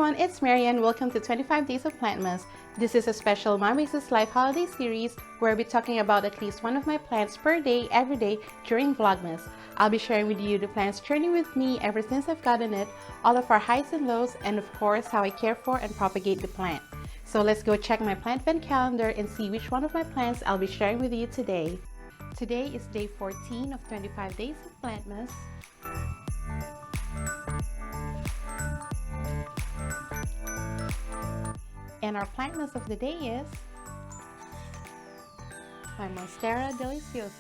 everyone, it's Marianne. Welcome to 25 Days of Plantmas. This is a special My Racist Life holiday series where I'll be talking about at least one of my plants per day, every day during Vlogmas. I'll be sharing with you the plant's journey with me ever since I've gotten it, all of our highs and lows, and of course how I care for and propagate the plant. So let's go check my plant event calendar and see which one of my plants I'll be sharing with you today. Today is day 14 of 25 Days of Plantmas. And our plantmas of the day is my monstera deliciosa.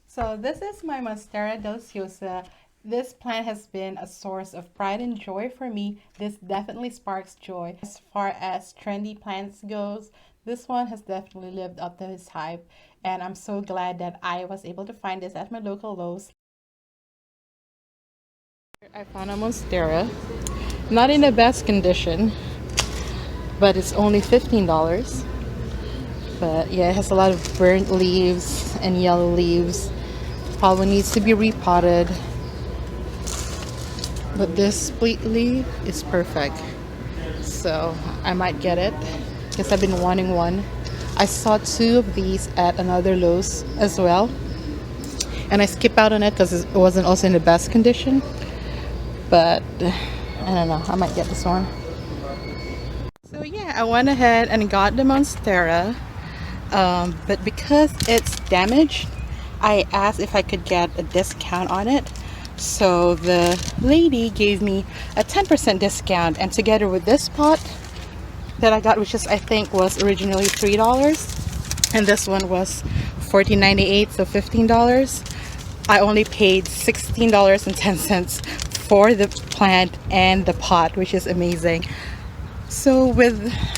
So this is my monstera deliciosa. This plant has been a source of pride and joy for me. This definitely sparks joy. As far as trendy plants goes, this one has definitely lived up to its hype, and I'm so glad that I was able to find this at my local Lowe's. I found a monstera, not in the best condition, but it's only $15. But yeah, it has a lot of burnt leaves and yellow leaves. Probably needs to be repotted. But this split leaf is perfect, so I might get it because I've been wanting one. I saw two of these at another Lowe's as well, and I skipped out on it because it wasn't also in the best condition. But I don't know, I might get this one. So yeah, I went ahead and got the monstera, but because it's damaged, I asked if I could get a discount on it. So the lady gave me a 10% discount, and together with this pot that I got, which is I think was originally $3 and this one was $14.98, so $15, I only paid $16.10 for the plant and the pot, which is amazing. So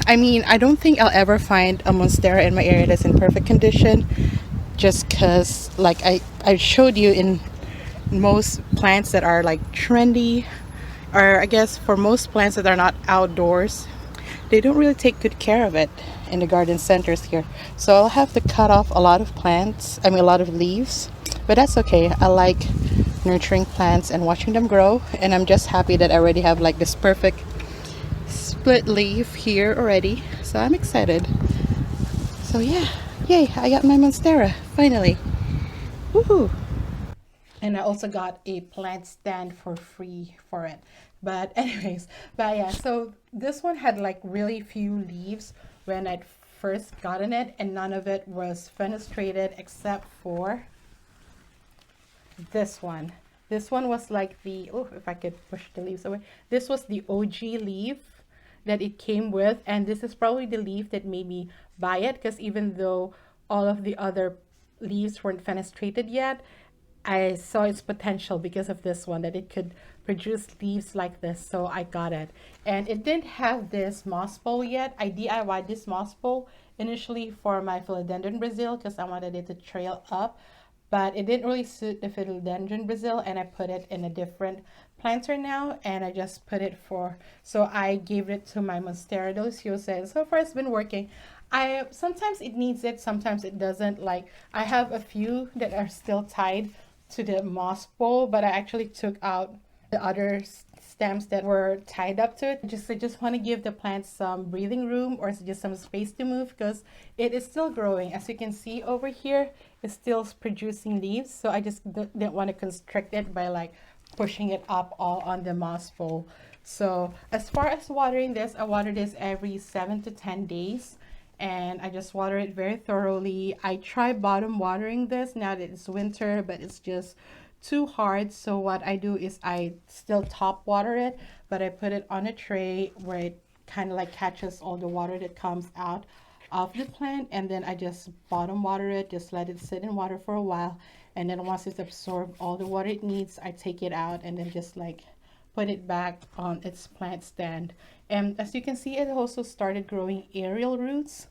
I don't think I'll ever find a monstera in my area that's in perfect condition, just because like I showed you, in most plants that are like trendy, or I guess for most plants that are not outdoors, they don't really take good care of it in the garden centers here. So I'll have to cut off a lot of a lot of leaves, but that's okay. I like nurturing plants and watching them grow, and I'm just happy that I already have like this perfect split leaf here already, so I'm excited. So yeah, yay, I got my monstera finally. Woohoo! And I also got a plant stand for free for it. But anyways, but yeah, so this one had like really few leaves when I first gotten it, and none of it was fenestrated except for this one. This one was like the, oh, if I could push the leaves away, this was the OG leaf that it came with, and this is probably the leaf that made me buy it, because even though all of the other leaves weren't fenestrated yet, I saw its potential because of this one, that it could produce leaves like this, so I got it. And it didn't have this moss bowl yet. I DIY'd this moss bowl initially for my philodendron Brazil because I wanted it to trail up, but it didn't really suit the philodendron Brazil, and I put it in a different planter now, and I just put it so I gave it to my monstera deliciosa, and so far it's been working. Sometimes it needs it, sometimes it doesn't. Like, I have a few that are still tied to the moss bowl, but I actually took out the other stems that were tied up to it. I just want to give the plant some breathing room, or just some space to move, because it is still growing. As you can see over here, it's still producing leaves, so I just didn't want to constrict it by like pushing it up all on the moss bowl. So as far as watering this, I water this every 7 to 10 days, and I just water it very thoroughly. I try bottom watering this now that it's winter, but it's just too hard. So what I do is I still top water it, but I put it on a tray where it kind of like catches all the water that comes out of the plant, and then I just bottom water it, just let it sit in water for a while, and then once it's absorbed all the water it needs, I take it out and then just like put it back on its plant stand. And as you can see, it also started growing aerial roots,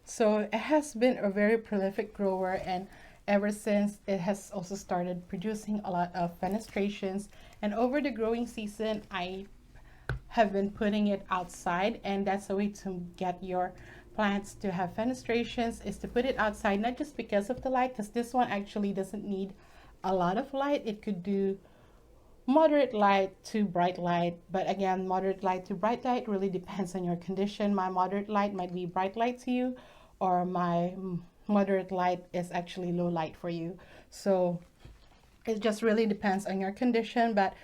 so it has been a very prolific grower, and ever since it has also started producing a lot of fenestrations. And over the growing season, I have been putting it outside, and that's a way to get your plants to have fenestrations, is to put it outside, not just because of the light, because this one actually doesn't need a lot of light. It could do moderate light to bright light. But again, moderate light to bright light really depends on your condition. My moderate light might be bright light to you, or my moderate light is actually low light for you. So it just really depends on your condition. But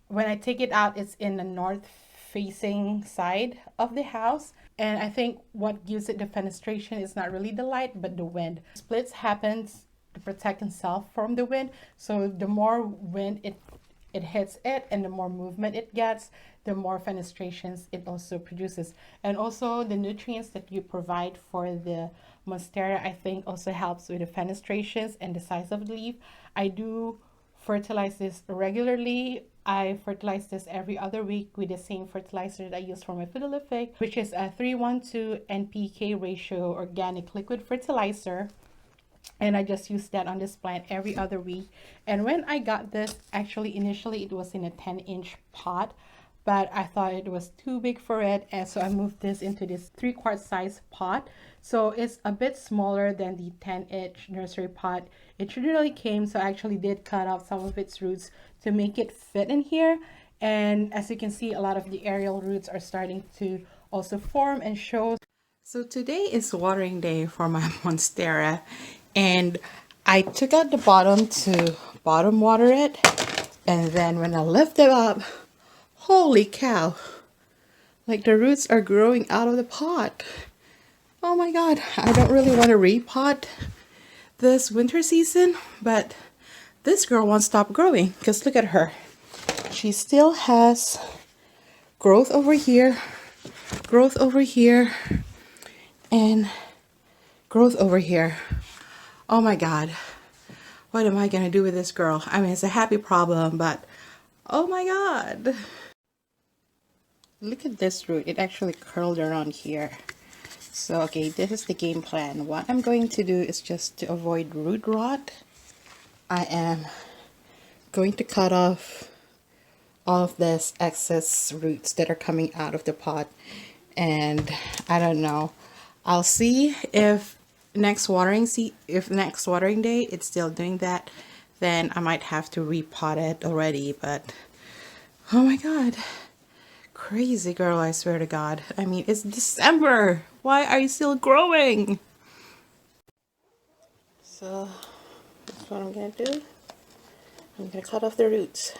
when I take it out, it's in the north facing side of the house. And I think what gives it the fenestration is not really the light, but the wind. Splits happens to protect itself from the wind. So the more wind it hits it and the more movement it gets, the more fenestrations it also produces. And also the nutrients that you provide for the monstera, I think, also helps with the fenestrations and the size of the leaf. I do fertilize this regularly. I fertilize this every other week with the same fertilizer that I use for my fiddleific, which is a 3:1:2 NPK ratio organic liquid fertilizer. And I just use that on this plant every other week. And when I got this, actually initially it was in a 10-inch pot, but I thought it was too big for it, and so I moved this into this 3-quart size pot. So it's a bit smaller than the 10-inch nursery pot it originally came. So I actually did cut off some of its roots to make it fit in here. And as you can see, a lot of the aerial roots are starting to also form and show. So today is watering day for my monstera, and I took out the bottom to bottom water it, and then when I lift it up, holy cow, like the roots are growing out of the pot. Oh my god, I don't really want to repot this winter season, but this girl won't stop growing, because look at her. She still has growth over here, and growth over here. Oh my god, what am I gonna do with this girl? I mean, it's a happy problem, but oh my god, look at this root. It actually curled around here. So okay, this is the game plan. What I'm going to do is, just to avoid root rot, I am going to cut off all of this excess roots that are coming out of the pot. And I don't know, I'll see if next watering day it's still doing that, then I might have to repot it already. But oh my god, crazy girl, I swear to god. I mean, it's December, why are you still growing? So that's what I'm gonna do. I'm gonna cut off the roots.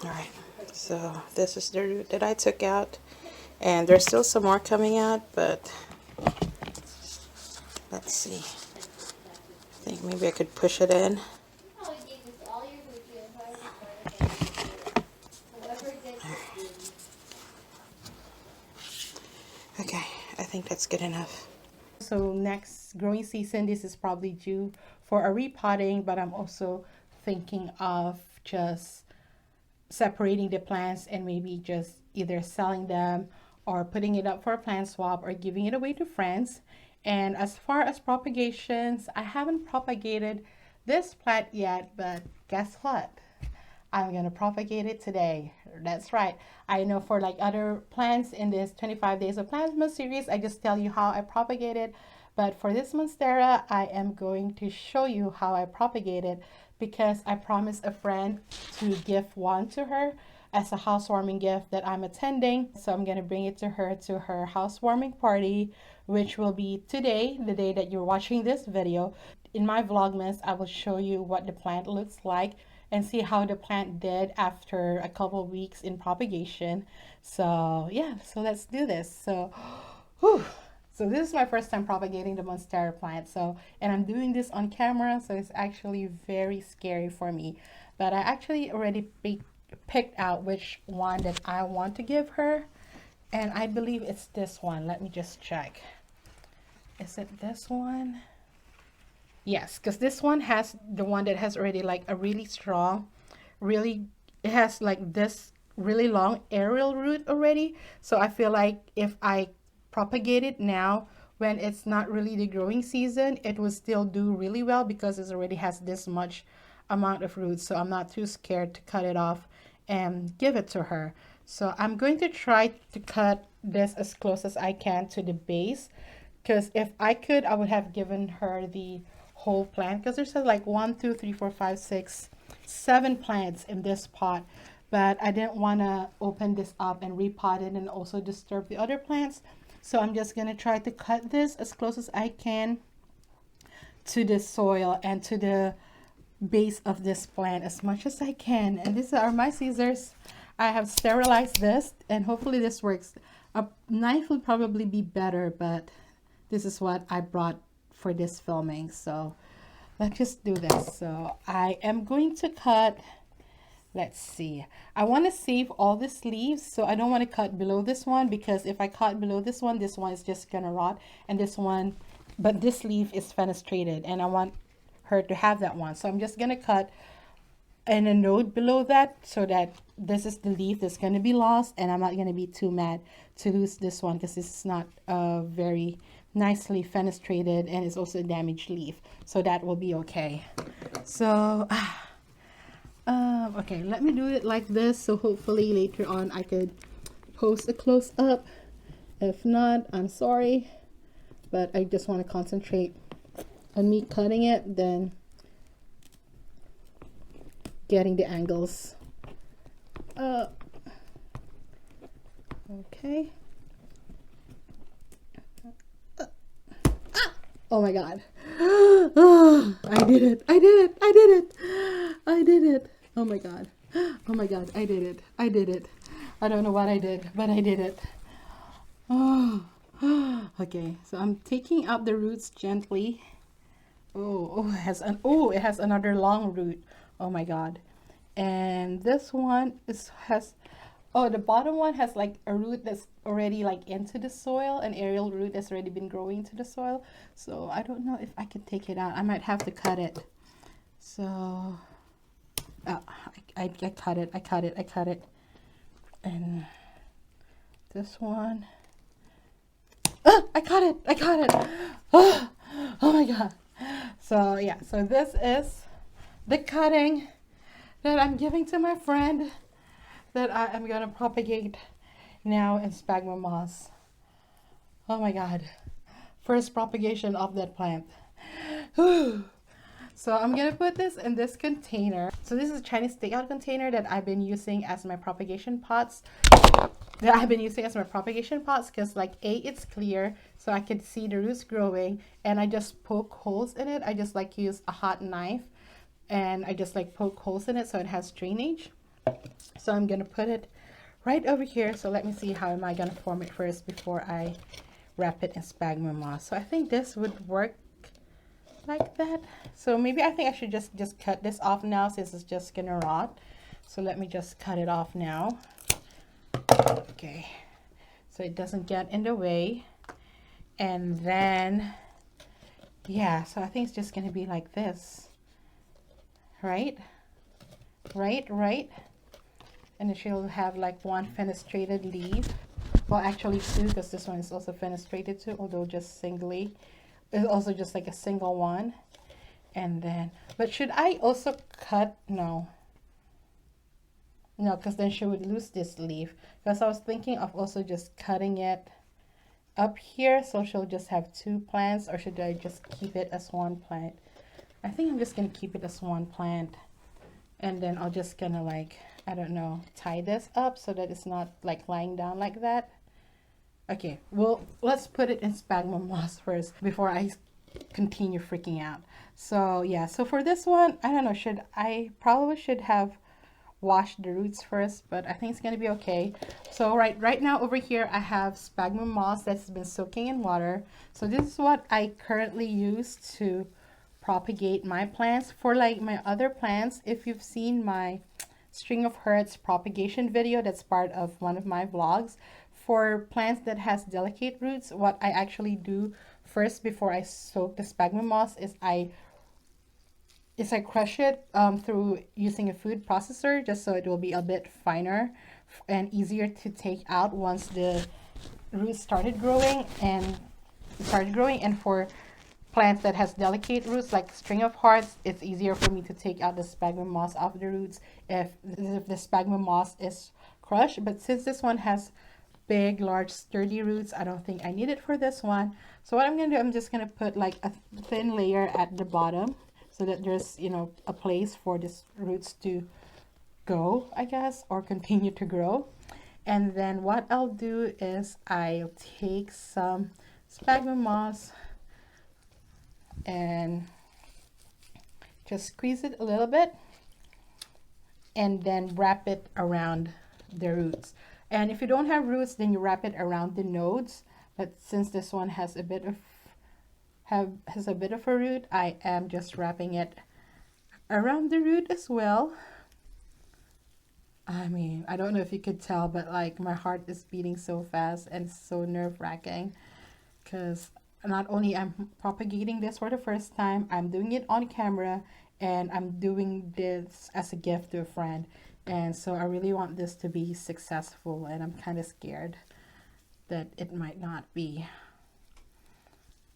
Alright, so this is the root that I took out, and there's still some more coming out, but let's see. I think maybe I could push it in. Okay, I think that's good enough. So next growing season, this is probably due for a repotting, but I'm also thinking of just separating the plants and maybe just either selling them or putting it up for a plant swap or giving it away to friends. And as far as propagations, I haven't propagated this plant yet, but guess what? I'm gonna propagate it today. That's right. I know for like other plants in this 25 Days of Plantmas series, I just tell you how I propagate it. But for this monstera, I am going to show you how I propagate it, because I promised a friend to give one to her as a housewarming gift that I'm attending. So I'm gonna bring it to her housewarming party, which will be today, the day that you're watching this video. In my Vlogmas, I will show you what the plant looks like and see how the plant did after a couple of weeks in propagation. So yeah, so let's do this. So whew. So this is my first time propagating the monstera plant. So, and I'm doing this on camera, so it's actually very scary for me. But I actually already picked out which one that I want to give her. And I believe it's this one. Let me just check. Is it this one? Yes, because this one has the one that has already like a really strong, it has like this really long aerial root already. So I feel like if I propagate it now, when it's not really the growing season, it will still do really well because it already has this much amount of roots. So I'm not too scared to cut it off and give it to her. So I'm going to try to cut this as close as I can to the base, because if I could, I would have given her the whole plant, because there's like 1, 2, 3, 4, 5, 6, 7 plants in this pot. But I didn't want to open this up and repot it and also disturb the other plants. So I'm just going to try to cut this as close as I can to the soil and to the base of this plant as much as I can. And these are my scissors. I have sterilized this, and hopefully this works. A knife would probably be better, but this is what I brought for this filming. So let's just do this. So I am going to cut, let's see, I want to save all these leaves, so I don't want to cut below this one, because if I cut below this one is just gonna rot, and this one, but this leaf is fenestrated and I want her to have that one. So I'm just gonna cut in a node below that, so that this is the leaf that's going to be lost, and I'm not going to be too mad to lose this one, because this is not very nicely fenestrated, and it's also a damaged leaf, so that will be okay. So okay, let me do it like this, so hopefully later on I could post a close-up. If not, I'm sorry, but I just want to concentrate on me cutting it, then getting the angles. Okay. Oh my god. I did it. I did it. I did it. I did it. Oh my god. Oh my god. I did it. I did it. I don't know what I did, but I did it. Oh. Okay. So I'm taking out the roots gently. Oh, it has another long root. Oh my god. And this one has, oh, the bottom one has like a root that's already like into the soil, an aerial root that's already been growing into the soil. So I don't know if I can take it out. I might have to cut it. So I cut it. I cut it. I cut it. And this one, I cut it. I cut it. Oh my god. So yeah, so this is the cutting that I'm giving to my friend that I am gonna propagate now in sphagnum moss. Oh my god, first propagation of that plant. So I'm gonna put this in this container. So this is a Chinese takeout container that I've been using as my propagation pots. Because like it's clear, so I can see the roots growing, and I just poke holes in it. I just like use a hot knife, and I just like poke holes in it so it has drainage. So I'm gonna put it right over here. So let me see, how am I gonna form it first before I wrap it in sphagnum moss. So I think this would work like that. So maybe I think I should just cut this off now, since it's just gonna rot. So let me just cut it off now. Okay, so it doesn't get in the way. And then yeah, so I think it's just gonna be like this, right? And then she'll have like one fenestrated leaf. Well, actually two, because this one is also fenestrated too, although just singly. It's also just like a single one. And then, but should I also cut? No, because then she would lose this leaf. Because I was thinking of also just cutting it up here, so she'll just have 2 plants. Or should I just keep it as 1 plant? I think I'm just gonna keep it as 1 plant. And then I'll just gonna like, I don't know, tie this up so that it's not like lying down like that. Okay, well, let's put it in sphagnum moss first before I continue freaking out. So yeah, so for this one, I don't know, I probably should have washed the roots first, but I think it's gonna be okay. So right now over here I have sphagnum moss that's been soaking in water. So this is what I currently use to propagate my plants. For like my other plants, if you've seen my string of hearts propagation video, that's part of one of my vlogs. For plants that has delicate roots, what I actually do first before I soak the sphagnum moss is I crush it through using a food processor, just so it will be a bit finer and easier to take out once the roots started growing. And for plants that has delicate roots like string of hearts, it's easier for me to take out the sphagnum moss off the roots if the sphagnum moss is crush, but since this one has big, large, sturdy roots, I don't think I need it for this one. So what I'm gonna do, I'm just gonna put like a thin layer at the bottom so that there's, you know, a place for these roots to go, I guess, or continue to grow. And then what I'll do is I'll take some sphagnum moss and just squeeze it a little bit and then wrap it around the roots. And if you don't have roots, then you wrap it around the nodes. But since this one has a bit of a root, I am just wrapping it around the root as well. I mean, I don't know if you could tell, but like my heart is beating so fast and so nerve-wracking because not only I'm propagating this for the first time, I'm doing it on camera and I'm doing this as a gift to a friend. And so I really want this to be successful, and I'm kind of scared that it might not be.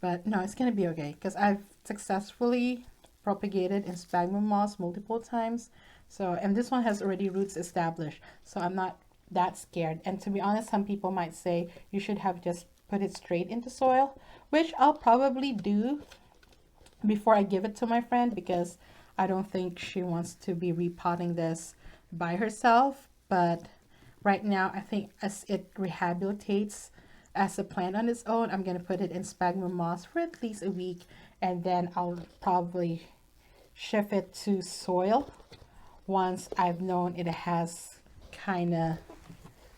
But no, it's going to be okay because I've successfully propagated in sphagnum moss multiple times. So, and this one has already roots established, so I'm not that scared. And to be honest, some people might say you should have just put it straight into soil, which I'll probably do before I give it to my friend because I don't think she wants to be repotting this by herself. But right now, I think as it rehabilitates as a plant on its own, I'm going to put it in sphagnum moss for at least a week, and then I'll probably shift it to soil once I've known it has kind of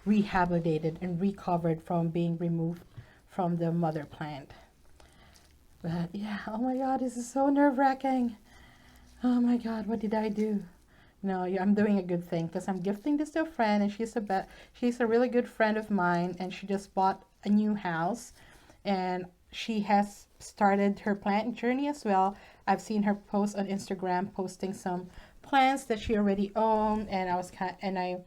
rehabilitated and recovered from being removed from the mother plant. But yeah, oh my god, this is so nerve-wracking. Oh my god, what did I do? No, I'm doing a good thing because I'm gifting this to a friend, and she's a really good friend of mine, and she just bought a new house, and she has started her plant journey as well. I've seen her post on Instagram posting some plants that she already owned, and I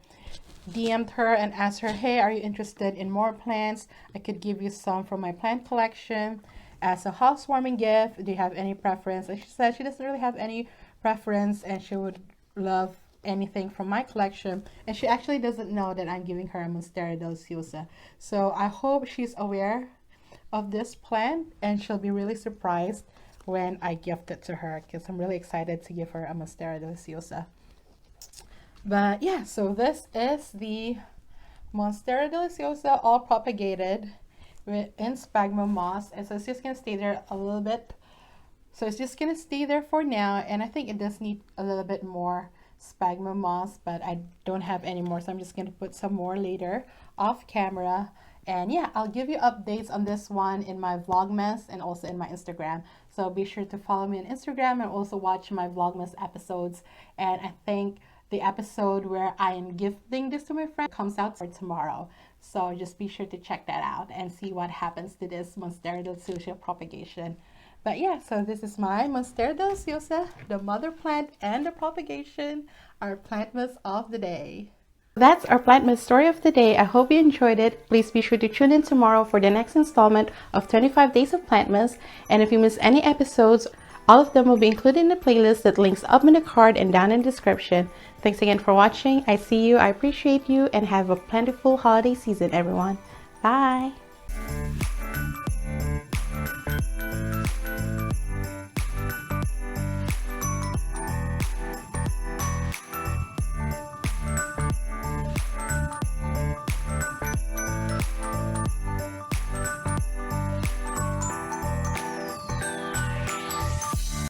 DM'd her and asked her, hey, are you interested in more plants? I could give you some from my plant collection as a housewarming gift. Do you have any preference? And she said she doesn't really have any preference, and she would love anything from my collection. And she actually doesn't know that I'm giving her a monstera deliciosa. So I hope she's aware of this plant, and she'll be really surprised when I gift it to her because I'm really excited to give her a monstera deliciosa. But yeah, so this is the monstera deliciosa all propagated in sphagnum moss, and so it's just gonna stay there a little bit. So it's just gonna stay there for now, and I think it does need a little bit more sphagnum moss, but I don't have any more, so I'm just gonna put some more later off camera. And yeah, I'll give you updates on this one in my Vlogmas and also in my Instagram. So be sure to follow me on Instagram and also watch my Vlogmas episodes. And I think the episode where I am gifting this to my friend comes out for tomorrow. So just be sure to check that out and see what happens to this monstera deliciosa propagation. But yeah, so this is my monstera deliciosa, the mother plant and the propagation, our plantmas of the day. That's our Plantmas story of the day. I hope you enjoyed it. Please be sure to tune in tomorrow for the next installment of 25 Days of Plantmas. And if you miss any episodes, all of them will be included in the playlist that links up in the card and down in the description. Thanks again for watching. I see you, I appreciate you, and have a plentiful holiday season, everyone. Bye!